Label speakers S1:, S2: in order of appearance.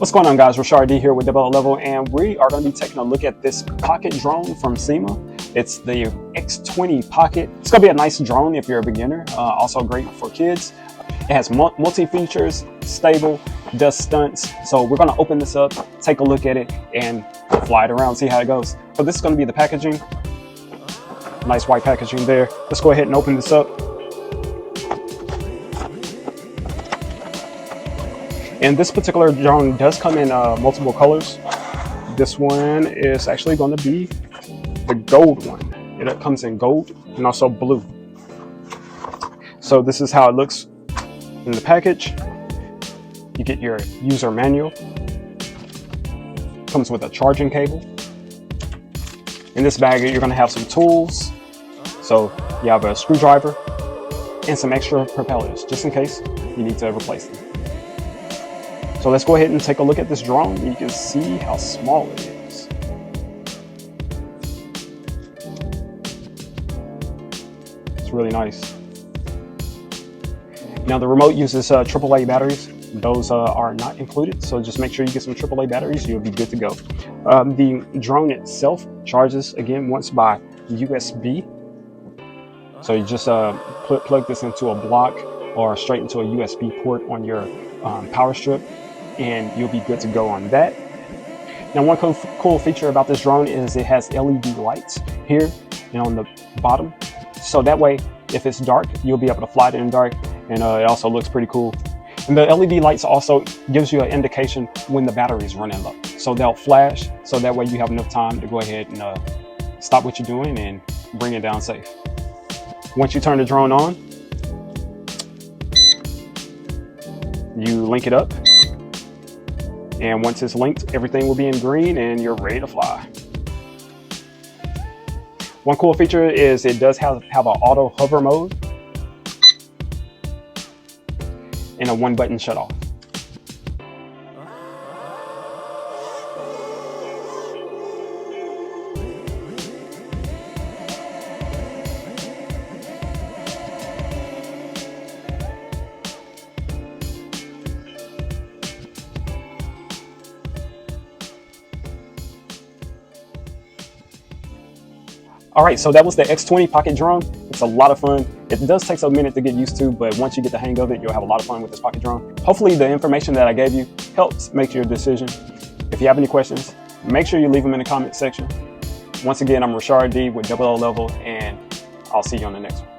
S1: What's going on, guys? Rashard D here with Double Level, and we are going to be taking a look at this pocket drone from Syma. It's the X20 Pocket. It's going to be a nice drone if you're a beginner, also great for kids. It has multi-features, stable, does stunts. So we're going to open this up, take a look at it, and fly it around, see how it goes. So this is going to be the packaging. Nice white packaging there. Let's go ahead and open this up. And this particular drone does come in multiple colors. This one is actually going to be the gold one. It comes in gold and also blue. So this is how it looks in the package. You get your user manual. Comes with a charging cable. In this bag, you're going to have some tools. So you have a screwdriver and some extra propellers, just in case you need to replace them. So let's go ahead and take a look at this drone. You can see how small it is. It's really nice. Now the remote uses AAA batteries. Those are not included, so just make sure you get some AAA batteries. You'll be good to go. The drone itself charges again once by USB. So you just plug this into a block or straight into a USB port on your power strip, and you'll be good to go on that. Now, one cool feature about this drone is it has LED lights here and on the bottom. So that way, if it's dark, you'll be able to fly it in the dark, and it also looks pretty cool. And the LED lights also gives you an indication when the battery is running low. So they'll flash, so that way you have enough time to go ahead and stop what you're doing and bring it down safe. Once you turn the drone on, you link it up. And once it's linked, everything will be in green and you're ready to fly. One cool feature is it does have an auto hover mode and a one-button shutoff. All right, so that was the X20 Pocket drone. It's a lot of fun. It does take a minute to get used to, but once you get the hang of it, you'll have a lot of fun with this pocket drone. Hopefully the information that I gave you helps make your decision. If you have any questions, make sure you leave them in the comment section. Once again, I'm Rashard D with Double Level, and I'll see you on the next one.